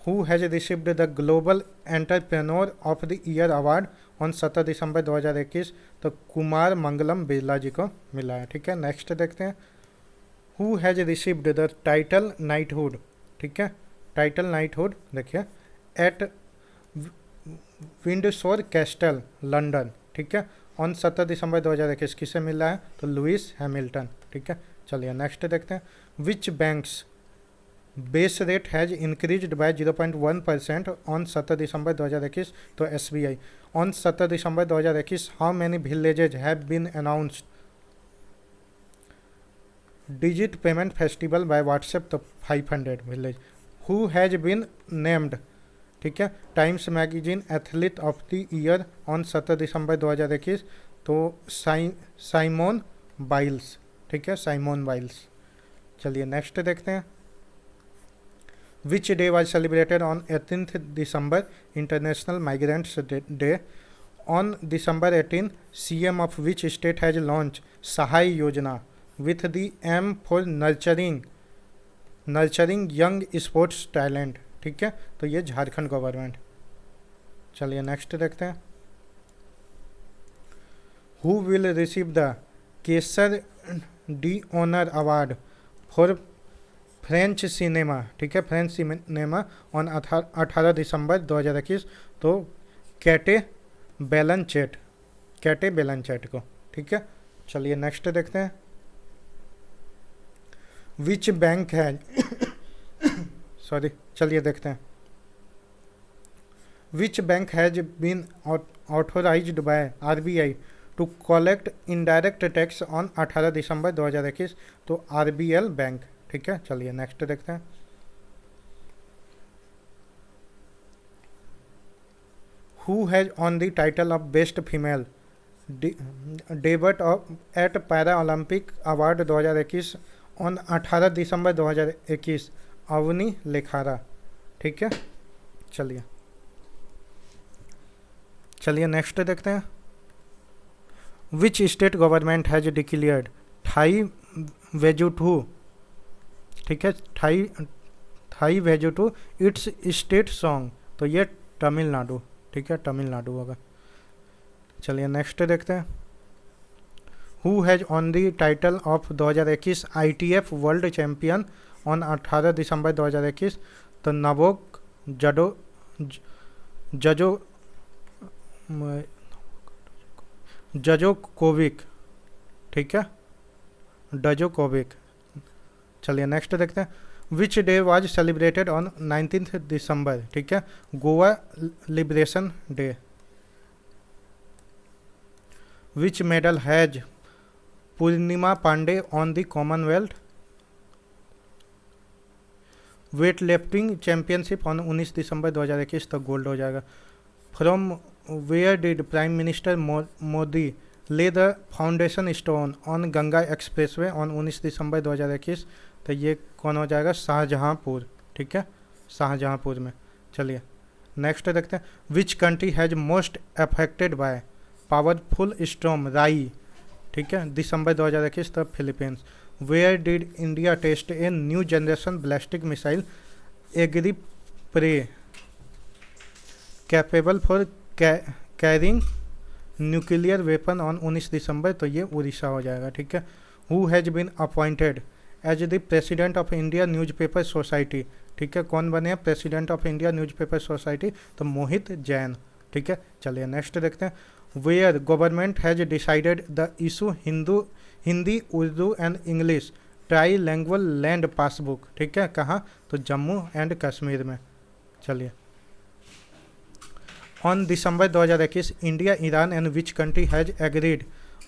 Who has received the global entrepreneur of the year award on 17 December 2021, तो कुमार मंगलम बिरला जी को मिला है, ठीक है। नेक्स्ट देखते हैं। Who has received the title knighthood, ठीक है, टाइटल नाइटहुड देखिए एट विंडसोर कैस्टल लंदन, ठीक है, ऑन 17 दिसंबर 2021, किसे मिला है, तो लुइस हैमिल्टन, ठीक है। चलिए नेक्स्ट देखते हैं। Which bank's base rate has increased by 0.1% on 17 December 2021, तो SBI। On 17 December 2021 how many villages have been announced digit payment festival by WhatsApp, तो 500 village. Who has been named, ठीक है, Time's magazine athlete of the year on 17 December 2021, तो Simon Biles, ठीक है, Simon Biles. चलिए next देखते हैं। Which day was celebrated on 18th December, international migrants day. On December 18, CM of which state has launch Sahay Yojana with the aim for nurturing young sports talent, ठीक है, तो ये Jharkhand government. चलिए नेक्स्ट देखते हैं। Who will receive the Cesar d honour award for French cinema, ठीक है, French cinema on 18 December 2021, तो कैटे बेलनचेट को, ठीक है। चलिए नेक्स्ट देखते हैं। विच बैंक है सॉरी, चलिए देखते हैं। Which bank has been authorised by RBI to collect indirect tax on 18 December 2021, तो RBL बैंक, ठीक है। चलिए नेक्स्ट देखते हैं। Who has won the title of best female debut at para Olympic award 2021 on 18 December 2021, Avani Lekhara, ठीक है। चलिए next देखते हैं। Which state government has declared Thai Vazhthu, ठीक है, Thai Vazhthu its state song, तो ये तमिलनाडु, ठीक है, तमिलनाडु होगा। चलिए नेक्स्ट देखते हैं। Who has won the title of 2021 ITF world champion on 18 December 2021, तो नवोक जजोकोविक, ठीक है, डजोकोविक। चलिए नेक्स्ट देखते हैं। Which day was celebrated on 19th December, ठीक है, Goa liberation day. Which medal has Purnima Pandey won the Commonwealth weight lifting championship on 19 December 2021, तो gold हो जाएगा। From where did prime minister Modi lay the foundation stone on Ganga expressway on 19 December 2021। तो ये कौन हो जाएगा, शाहजहाँपुर, ठीक है, शाहजहाँपुर में। चलिए नेक्स्ट देखते हैं, which country has most affected by powerful storm Rai, ठीक है, दिसंबर 2021। तो Philippines. Where did India test a new generation ballistic missile Agni Prime capable for carrying nuclear weapon on 19 December. तो ये उड़ीसा हो जाएगा, ठीक है। Who has been appointed as the president of India newspaper society, ठीक है, कौन बने हैं president of India newspaper society, तो मोहित जैन, ठीक है। चलिए नेक्स्ट देखते हैं, where government has decided the issue Hindi Urdu and English tri language land passbook, ठीक है, कहाँ, तो जम्मू एंड कश्मीर में। चलिए on December 2021 India Iran and which country has agreed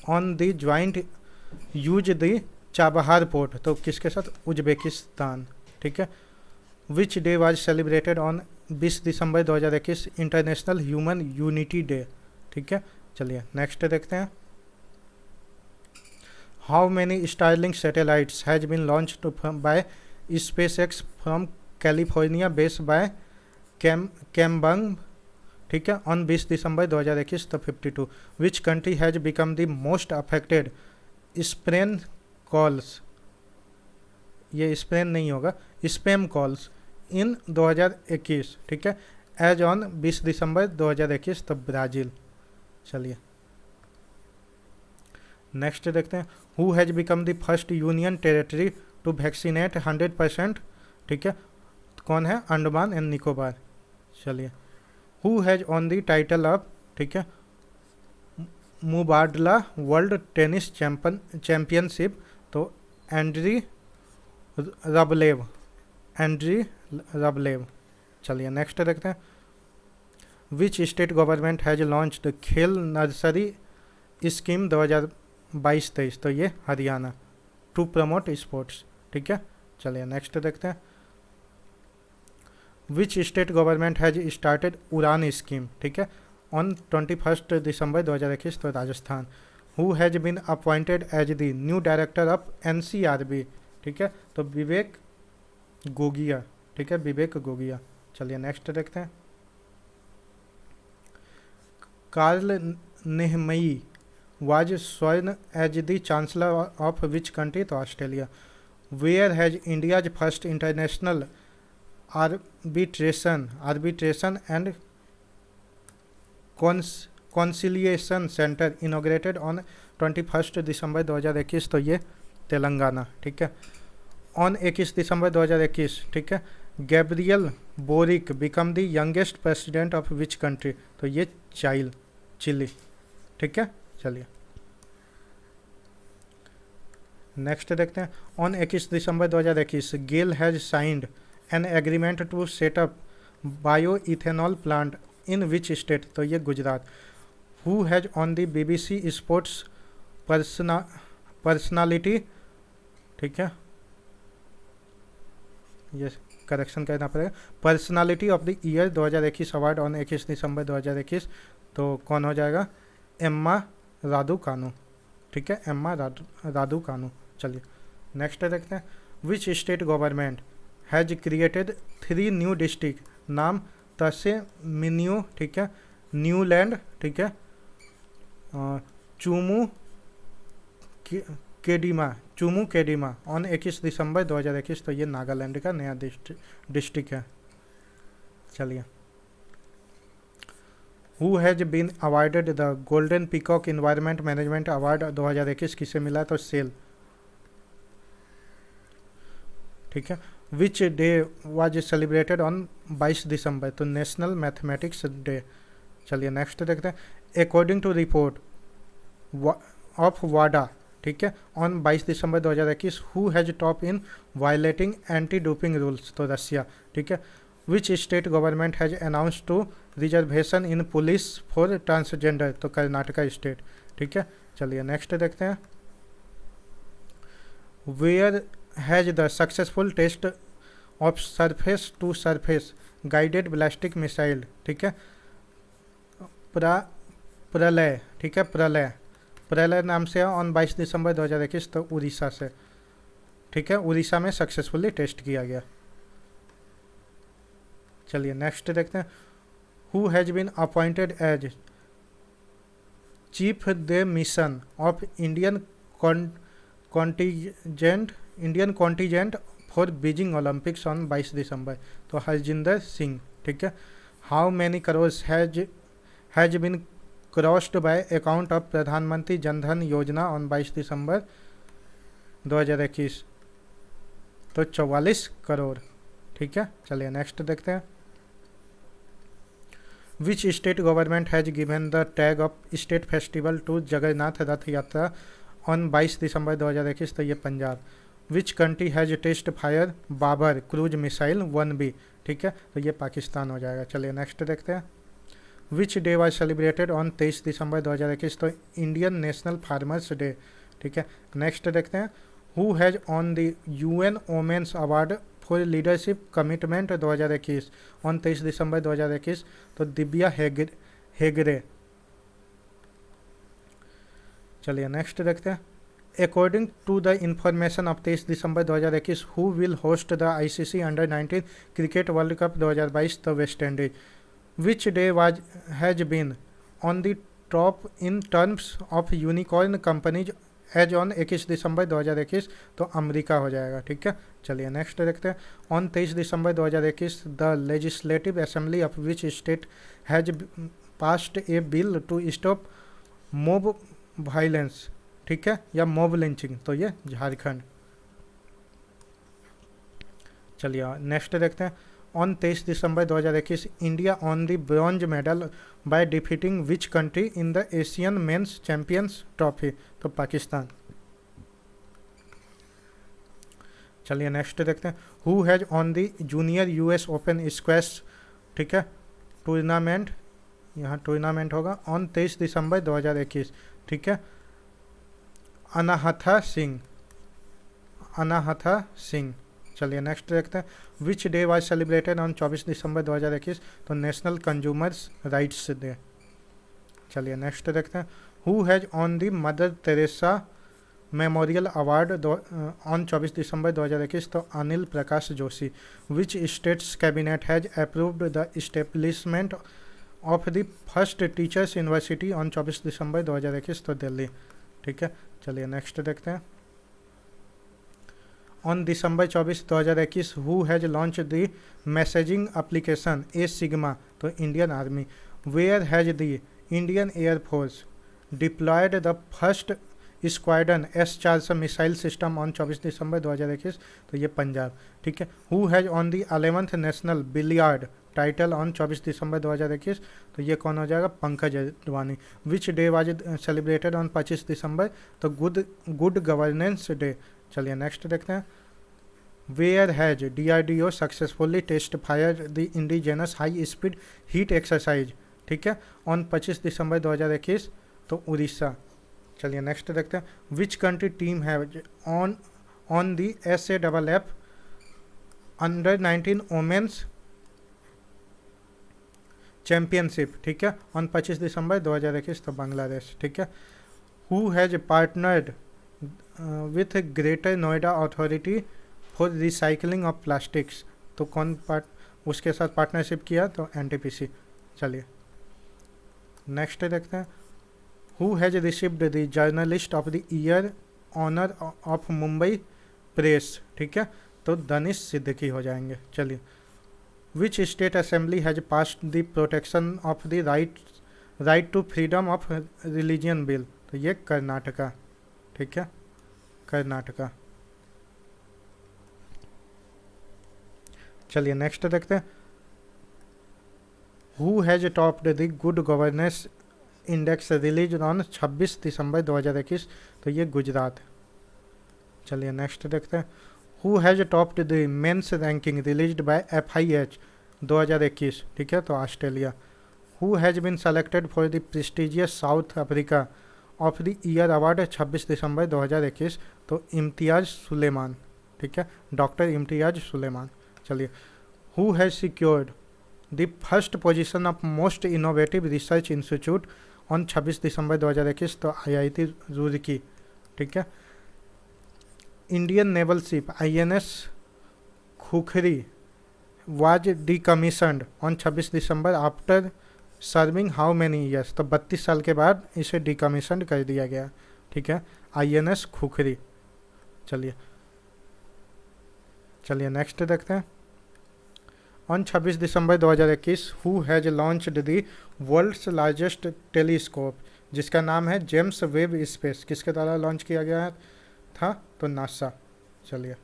on the joint use the Chabahar port, तो किसके साथ, उज्बेकिस्तान, ठीक है। Which day was celebrated on 20 December 2021 international human unity day, ठीक है। चलिए नेक्स्ट देखते हैं, how many Starlink satellites has been launched by SpaceX from California based by कैम्बंग, ठीक है, ऑन 20 दिसंबर 2021। तो 52। Which country has become the most affected Spain calls, ये स्पेन नहीं होगा, स्पैम कॉल्स इन 2021, ठीक है, एज ऑन 20 दिसंबर 2021। तो ब्राज़ील। चलिए नेक्स्ट देखते हैं, who has become the first union territory to vaccinate 100%, ठीक है, कौन है, अंडमान एंड निकोबार। चलिए who has won the title of, ठीक है, मुबादला वर्ल्ड टेनिस चैंपियनशिप, तो एंड्री रबलेव, एंड्री रबलेव। चलिए नेक्स्ट देखते हैं, which state government has launched Khel nursery scheme 2022-23, तो ये हरियाणा, टू प्रमोट स्पोर्ट्स, ठीक है। चलिए नेक्स्ट देखते हैं, which state government has started Udan scheme, ठीक है, ऑन 21 दिसंबर 2021। तो Rajasthan. Who has been appointed as the new director of NCRB, ठीक है, तो विवेक गोगिया, ठीक है, विवेक गोगिया। चलिए नेक्स्ट देखते हैं, Karl Nehammer was sworn as the chancellor of which country, तो Australia. Where has India's first international arbitration and conciliation centre inaugurated on 21 December 2021। तो ये तेलंगाना, ठीक है। ऑन 21 दिसंबर 2021, ठीक है, Gabriel Boric become the youngest president of which country, तो ये Chile, ठीक है। चलिए नेक्स्ट देखते हैं, on 21 December 2021 GAIL has signed an agreement to set up bio ethanol plant in which state, तो ये Gujarat. Who has won the BBC sports personality, ठीक है, ये करेक्शन करना पड़ेगा, personality of the year 2021 award on 21 December 2021। तो कौन हो जाएगा, एम्मा रादुकानु, ठीक है, एम्मा रादुकानु। चलिए नेक्स्ट देखते हैं, which state government has created 3 new district, नाम तसे मिनियो, ठीक है, न्यूलैंड, ठीक है, चूमू केडिमा ऑन 21 दिसंबर 2021। तो ये नागालैंड का नया डिस्ट्रिक्ट है। चलिए who has been awarded the golden peacock environment management award 2021, किसे मिला, तो सेल, ठीक है। Which day was celebrated on 22 December, तो नेशनल मैथमेटिक्स डे। चलिए नेक्स्ट देखते हैं, अकॉर्डिंग टू रिपोर्ट ऑफ वाडा, ठीक है, on 22 December 2021 who has top in violating anti doping rules, तो रसिया, ठीक है। Which state government has announce to reservation in police for transgender, तो कर्नाटका स्टेट, ठीक है। चलिए नेक्स्ट देखते हैं, where has the successful test of surface to surface guided ballistic missile, ठीक है, प्रलय, ठीक है, प्रलय प्रलय नाम से है ऑन 22 दिसंबर 2021, तो उड़ीसा से, ठीक है, उड़ीसा में सक्सेसफुली टेस्ट किया गया। चलिए नेक्स्ट देखते हैं। Who has been appointed as chief the mission of Indian contingent for Beijing Olympics on 22 December, तो हरजिंदर सिंह, ठीक है। How many crores has been crossed by account of Pradhan Mantri Jan Dhan योजना ऑन 22 दिसंबर 2021, तो 44 करोड़, ठीक है। चलिए नेक्स्ट देखते हैं। Which state government has given the tag of state festival to Jagannath Rath Yatra on 22 December 2021, तो ये Punjab. Which country has test fire Babur cruise missile 1B, ठीक है, तो ये पाकिस्तान हो जाएगा। चलिए नेक्स्ट देखते हैं। Which day was celebrated on 23 December 2021, तो इंडियन नेशनल फार्मर्स डे, ठीक है। नेक्स्ट देखते हैं। Who has won the UN women's award for leadership commitment 2021 on 23 December 2021, तो दिव्या हेगड़े। चलिए नेक्स्ट देखते हैं। According to the information of 23 December 2021, who will host the ICC under nineteen cricket world cup 2022, तो West Indies. Which day has been on the top in terms of unicorn companies as on 21 December 2021, तो America हो जाएगा, ठीक है। चलिए next देखते हैं। On 23 December 2021, the legislative assembly of which state has passed a bill to stop mob violence, ठीक है, या मोब लिंचिंग, तो ये झारखंड। चलिए नेक्स्ट देखते हैं। On 23 December 2021, India won the bronze medal by defeating which country in the Asian men's champions trophy, तो पाकिस्तान। चलिए नेक्स्ट देखते हैं। Who has won the junior US open squash, ठीक है, टूर्नामेंट, यहाँ टूर्नामेंट होगा ऑन 23 दिसंबर 2021, ठीक है, अनाहथा सिंह। चलिए नेक्स्ट देखते हैं। Which day was celebrated on 24 December 2021, तो नेशनल कंज्यूमर्स राइट्स डे। चलिए नेक्स्ट देखते हैं। Who has won the Mother Teresa memorial award on 24 December 2021, तो Anil Prakash Joshi. Which state's cabinet has approved the establishment of the first teachers university on 24 December 2021, तो दिल्ली, ठीक है। चलिए next देखते हैं। On December 24 2021, who has launch the messaging application A sigma, तो Indian army. Where has the Indian air force deployed the first squadron S-400 missile system on 24 December 2021, तो ये पंजाब, ठीक है। Who has won the 11th national billiard title on 24 December 2021, तो ये कौन हो जाएगा, Pankaj Advani. Which day was celebrated on 25 December, तो गुड गवर्नेंस डे। चलिए नेक्स्ट देखते हैं। Where has DRDO successfully test fire the indigenous high speed heat exercise, ठीक है, ऑन 25 दिसंबर 2021, तो उड़ीसा। चलिए नेक्स्ट देखते हैं। Which country team has won the SAFF under nineteen women's championship, ठीक है, ऑन 25 दिसंबर 2021, तो बांग्लादेश, ठीक है। Who has partnered with greater Noida authority for recycling of plastics, तो कौन उसके साथ पार्टनरशिप किया, तो NTPC। चलिए नेक्स्ट देखते हैं। Who has received the journalist of the year honour of Mumbai press, ठीक है, तो दनिश सिद्दीकी हो जाएंगे। चलिए। Which state assembly has passed the protection of the right to freedom of religion bill, तो ये कर्नाटका, ठीक है, कर्नाटका। चलिए नेक्स्ट देखते हैं। Who has topped the good governance index release on 26 December 2021, तो ये गुजरात। चलिए नेक्स्ट देखते हैं। Who has topped the men's ranking released by FIH 2021, ठीक है, तो Australia. Who has been selected for the prestigious South Africa of the year award 26 December 2021, तो इम्तियाज सुलेमान, ठीक है, डॉक्टर इम्तियाज सुलेमान। चलिए। Who has secured the first position of most innovative research institute on 26 December 2021, तो IIT Roorkee, ठीक है। Indian naval ship INS Khukri was decommissioned on 26 December after serving how many years, तो 32 साल के बाद इसे डिकमीशन कर दिया गया, ठीक है, INS खुखरी। चलिए नेक्स्ट देखते हैं। On 26 December 2021 who has launched the world's largest telescope, जिसका नाम है जेम्स वेब स्पेस, किसके द्वारा लॉन्च किया गया था, तो नासा। चलिए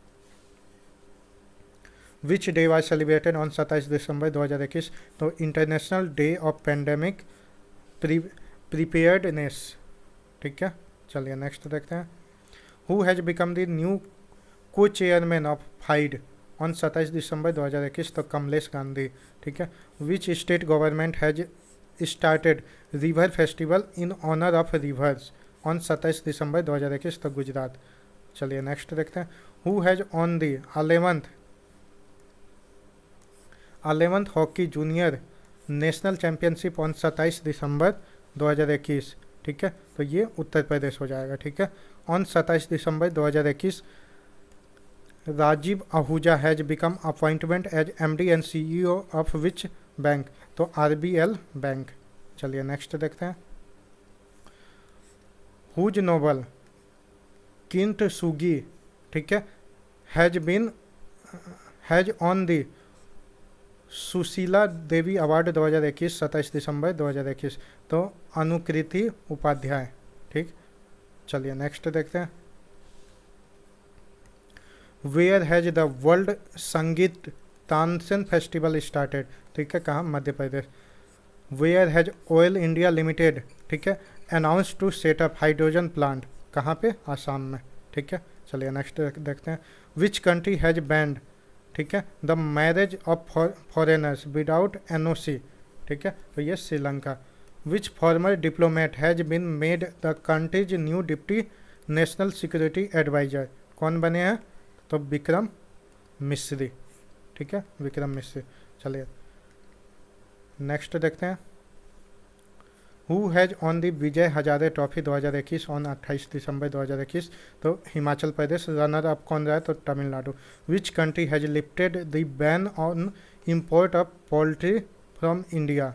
which day was celebrated on 27 December 2021, तो international day of pandemic preparedness, ठीक है। चलिए नेक्स्ट देखते हैं। Who has become the new co chairman of FIDE on 27 December 2021, तो कमलेश गांधी, ठीक है। Which state government has started river festival in honour of rivers on 27 December 2021, तो गुजरात। चलिए नेक्स्ट देखते हैं। Who has won the 11th hockey junior national championship on 27 December 2021, ठीक है, तो ये उत्तर प्रदेश हो जाएगा, ठीक है। On 27 December 2021 Rajeev Ahuja has become appointment as MD and CEO of which bank, तो RBL बैंक। चलिए नेक्स्ट देखते हैं। हुज नोबल किंट सुगी, ठीक है, has won the Sushila Devi award 2021 27 December 2021, तो अनुकृति उपाध्याय, ठीक। चलिए नेक्स्ट देखते हैं। वेयर हैज द वर्ल्ड संगीत तानसेन फेस्टिवल स्टार्टेड, ठीक है, कहाँ, Madhya Pradesh. Where has Oil India Limited, ठीक है, announce to set up hydrogen plant, कहाँ पे, आसाम में, ठीक है। चलिए नेक्स्ट देखते हैं। विच कंट्री हैज बैंड, ठीक है, the marriage of foreigners without NOC, ठीक है, तो ये Sri Lanka. Which former diplomat has been made the country's new deputy national security adviser, कौन बने हैं, तो विक्रम मिश्री, ठीक है, विक्रम मिश्री। चलिए नेक्स्ट देखते हैं। Who has won the Vijay Hazare trophy 2021 on 28 दिसंबर 2021, तो हिमाचल प्रदेश। रनर अप कौन रहा है, तो तमिलनाडु। विच country has lifted the ban on import of poultry from India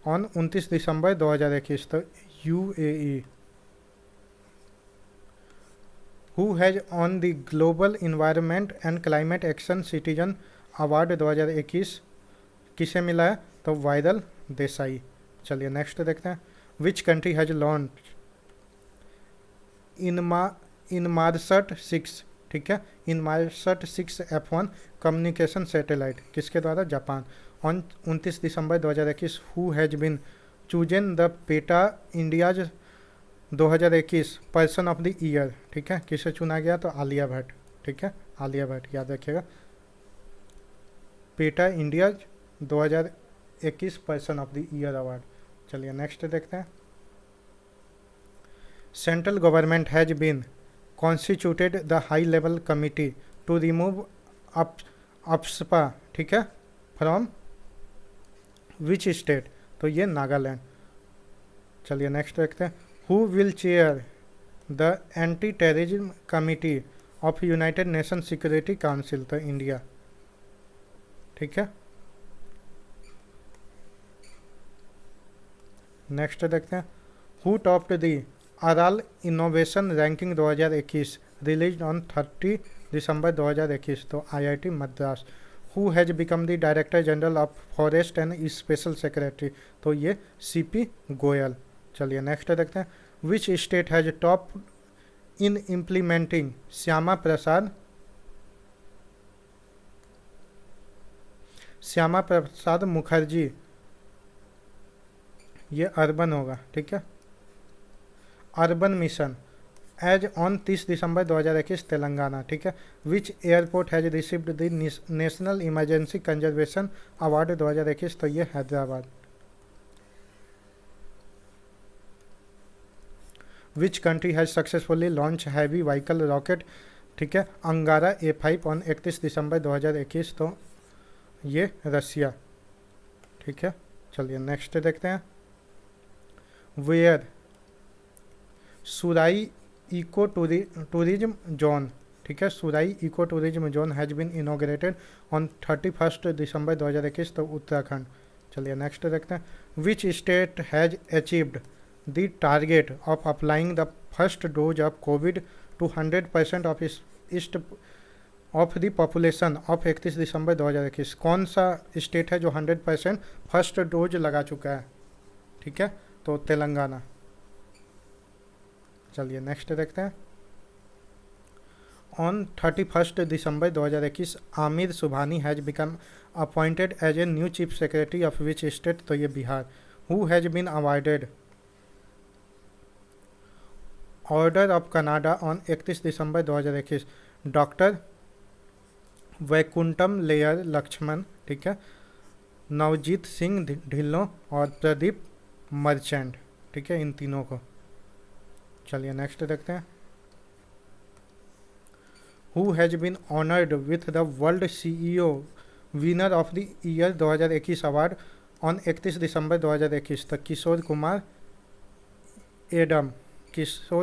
on 29 December 2021, तो UAE। Who has won the global environment and climate action citizen award 2021 किसे मिला है, तो वायरल देसाई। चलिए नेक्स्ट देखते हैं। विच कंट्री हैज लॉन्च इनमारसट 6, ठीक है, इनमारसट 6 F1 कम्युनिकेशन सैटेलाइट, किसके द्वारा, Japan. On 29 December 2021 who has been chosen the PETA India's 2021 person of the year, ठीक है, किसे चुना गया, तो आलिया भट्ट, ठीक है, आलिया भट्ट, याद रखिएगा। PETA India 2021 person of the year award. चलिए नेक्स्ट देखते हैं। Central government has been constituted the high level committee to remove AFSPA, ठीक है, फ्रॉम विच स्टेट, तो ये नागालैंड। चलिए नेक्स्ट देखते हैं। Who will chair the anti terrorism committee of United Nation security council, तो इंडिया, ठीक है। नेक्स्ट देखते हैं। Who topped the Atal innovation ranking 2021 release on 30 December 2021, तो IIT Madras. Who has become the director general of forest and special secretary, तो ये CP Goyal. चलिए next देखते हैं। Which state has top in implementing Shyama Prasad Mukherjee, ये अर्बन होगा, ठीक है, urban mission as on 30 December 2021 Telangana, ठीक है। Which airport has received the national emergency conservation award 2021, तो ये Hyderabad. Which country has successfully launch heavy vehicle rocket, ठीक है, अंगारा A5 ऑन 31 दिसंबर 2021, तो ये रसिया, ठीक है। चलिए नेक्स्ट देखते हैं। Where Surai eco tourism zone, ठीक है, Surai eco tourism zone has been inaugurated on 31 December 2021, तो उत्तराखंड। चलिए नेक्स्ट देखते हैं, which state has achieved the target of applying the first dose of covid to 100% of east of the population of 31 December 2021। कौन सा state है जो 100% first dose लगा चुका है, ठीक है, तो तेलंगाना। चलिए नेक्स्ट देखते हैं, on 31 December 2021 Aamir Subhani has become appointed as a new chief secretary of which state, तो ये Bihar. Who has been awarded order of Canada on 31 December 2021, doctor Vaikuntham Iyer Lakshman, ठीक है, नवजीत सिंह ढिल्लों और प्रदीप मर्चेंट, ठीक है, इन तीनों को। चलिए नेक्स्ट देखते हैं, who has been honoured with the world CEO winner of the year 2021 award on 31 December 2021, तो किशोर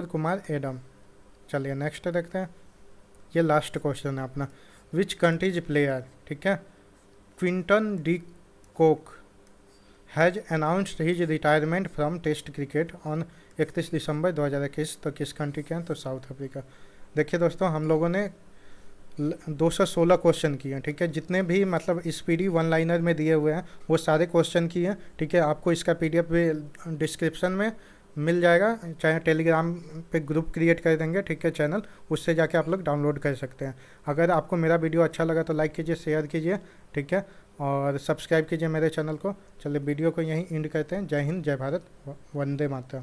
कुमार एडम। चलिए नेक्स्ट देखते हैं, ये लास्ट क्वेश्चन है अपना, विच कंट्रीज प्लेयर, ठीक है, Quinton de Kock has announced his retirement from test cricket on 31 December 2021, तो किस कंट्री के हैं, तो साउथ अफ्रीका। देखिए दोस्तों, हम लोगों ने 216 क्वेश्चन किए हैं, ठीक है, जितने भी मतलब स्पीडी वन लाइनर में दिए हुए हैं वो सारे क्वेश्चन किए हैं, ठीक है। आपको इसका PDF भी डिस्क्रिप्शन में मिल जाएगा, चाहे टेलीग्राम पे ग्रुप क्रिएट कर देंगे, ठीक है, चैनल, उससे जाके आप लोग डाउनलोड कर सकते हैं। अगर आपको मेरा वीडियो अच्छा लगा तो लाइक कीजिए, शेयर कीजिए, ठीक है, और सब्सक्राइब कीजिए मेरे चैनल को। चलिए वीडियो को यहीं एंड करते हैं। जय हिंद, जय भारत, वंदे मातरम।